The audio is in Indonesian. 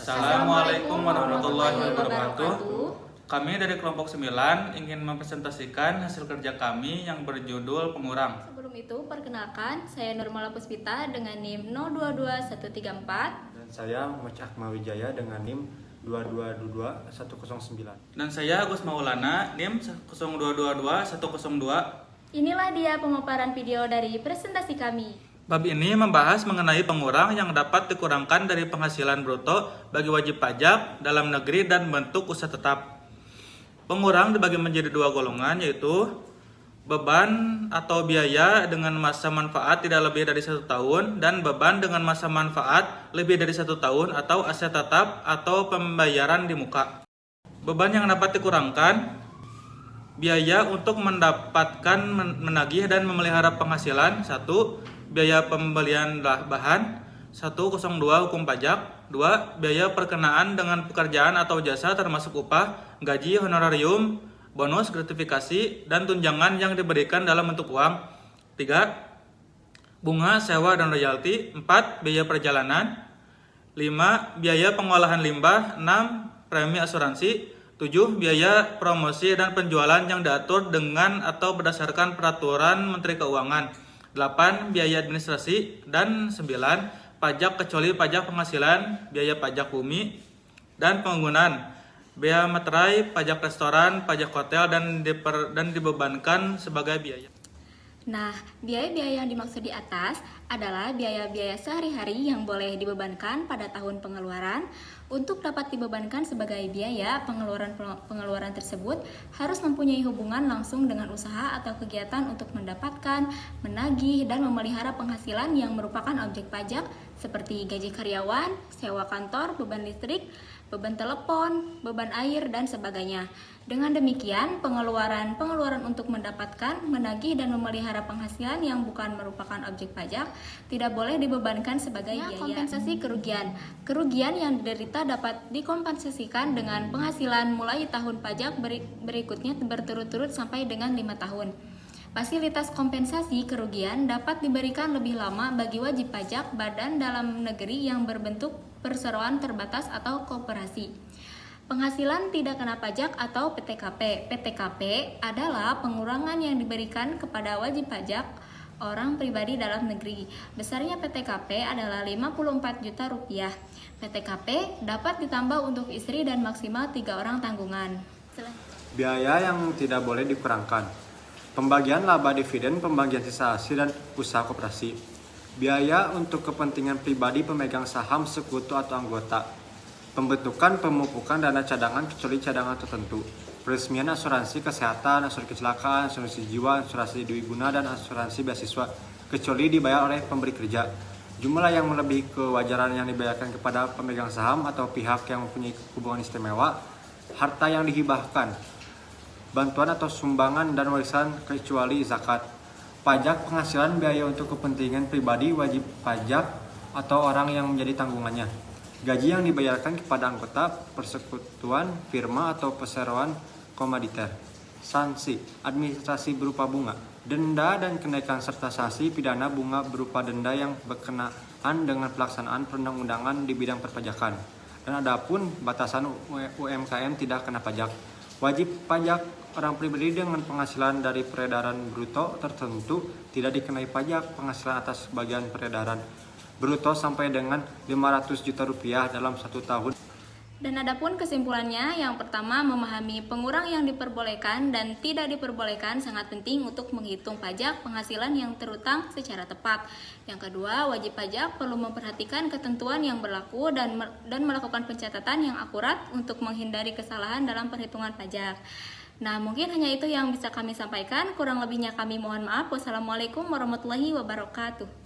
Assalamualaikum warahmatullahi wabarakatuh. Kami dari kelompok 9 ingin mempresentasikan hasil kerja kami yang berjudul Pengurang. Sebelum itu, perkenalkan, saya Nurmala Puspita dengan NIM 022134. Dan saya Muhammad Akmawijaya dengan NIM 2222109. Dan saya Agus Maulana, NIM 0222-102. Inilah dia pemaparan video dari presentasi kami. Bab ini membahas mengenai pengurang yang dapat dikurangkan dari penghasilan bruto bagi wajib pajak dalam negeri dan bentuk usaha tetap. Pengurang dibagi menjadi dua golongan, yaitu beban atau biaya dengan masa manfaat tidak lebih dari 1 tahun dan beban dengan masa manfaat lebih dari 1 tahun atau aset tetap atau pembayaran di muka. Beban yang dapat dikurangkan: biaya untuk mendapatkan, menagih dan memelihara penghasilan. 1. Biaya pembelian bahan. 102 hukum pajak. 2. Biaya perkenaan dengan pekerjaan atau jasa termasuk upah, gaji, honorarium, bonus, gratifikasi, dan tunjangan yang diberikan dalam bentuk uang. 3. Bunga, sewa, dan royalti. 4. Biaya perjalanan. 5. Biaya pengolahan limbah. 6. Premi asuransi. 7. Biaya promosi dan penjualan yang diatur dengan atau berdasarkan peraturan Menteri Keuangan. 8. Biaya administrasi. Dan 9. Pajak kecuali pajak penghasilan, biaya pajak bumi dan penggunaan, biaya materai, pajak restoran, pajak hotel, dan dibebankan sebagai biaya. Nah, biaya-biaya yang dimaksud di atas adalah biaya-biaya sehari-hari yang boleh dibebankan pada tahun pengeluaran. Untuk dapat dibebankan sebagai biaya, pengeluaran tersebut harus mempunyai hubungan langsung dengan usaha atau kegiatan untuk mendapatkan, menagih, dan memelihara penghasilan yang merupakan objek pajak seperti gaji karyawan, sewa kantor, beban listrik, beban telepon, beban air, dan sebagainya. Dengan demikian, pengeluaran untuk mendapatkan, menagih, dan memelihara penghasilan yang bukan merupakan objek pajak tidak boleh dibebankan sebagai biaya. Kompensasi kerugian. Kerugian yang diderita dapat dikompensasikan dengan penghasilan mulai tahun pajak berikutnya berturut-turut sampai dengan 5 tahun. Fasilitas kompensasi kerugian dapat diberikan lebih lama bagi wajib pajak badan dalam negeri yang berbentuk perseroan terbatas atau koperasi. Penghasilan tidak kena pajak atau PTKP. PTKP adalah pengurangan yang diberikan kepada wajib pajak orang pribadi dalam negeri. Besarnya PTKP adalah 54 juta rupiah. PTKP dapat ditambah untuk istri dan maksimal 3 orang tanggungan. Biaya yang tidak boleh dikurangkan: pembagian laba dividen, pembagian sisa hasil, dan usaha koperasi. Biaya untuk kepentingan pribadi pemegang saham, sekutu atau anggota. Pembentukan pemupukan dana cadangan kecuali cadangan tertentu. Peresmian asuransi kesehatan, asuransi kecelakaan, asuransi jiwa, asuransi dwi guna, dan asuransi beasiswa kecuali dibayar oleh pemberi kerja. Jumlah yang melebihi kewajaran yang dibayarkan kepada pemegang saham atau pihak yang mempunyai hubungan istimewa. Harta yang dihibahkan, bantuan atau sumbangan dan warisan kecuali zakat. Pajak penghasilan, biaya untuk kepentingan pribadi wajib pajak atau orang yang menjadi tanggungannya. Gaji yang dibayarkan kepada anggota persekutuan, firma atau perseroan komoditer. Sanksi administrasi berupa bunga, denda, dan kenaikan serta sanksi pidana bunga berupa denda yang berkenaan dengan pelaksanaan perundang-undangan di bidang perpajakan. Dan adapun batasan UMKM tidak kena pajak. Wajib pajak orang pribadi dengan penghasilan dari peredaran bruto tertentu tidak dikenai pajak penghasilan atas bagian peredaran bruto sampai dengan 500 juta rupiah dalam 1 tahun. Dan adapun kesimpulannya, yang pertama, memahami pengurang yang diperbolehkan dan tidak diperbolehkan sangat penting untuk menghitung pajak penghasilan yang terutang secara tepat. Yang kedua, wajib pajak perlu memperhatikan ketentuan yang berlaku dan melakukan pencatatan yang akurat untuk menghindari kesalahan dalam perhitungan pajak. Nah, mungkin hanya itu yang bisa kami sampaikan. Kurang lebihnya kami mohon maaf. Wassalamualaikum warahmatullahi wabarakatuh.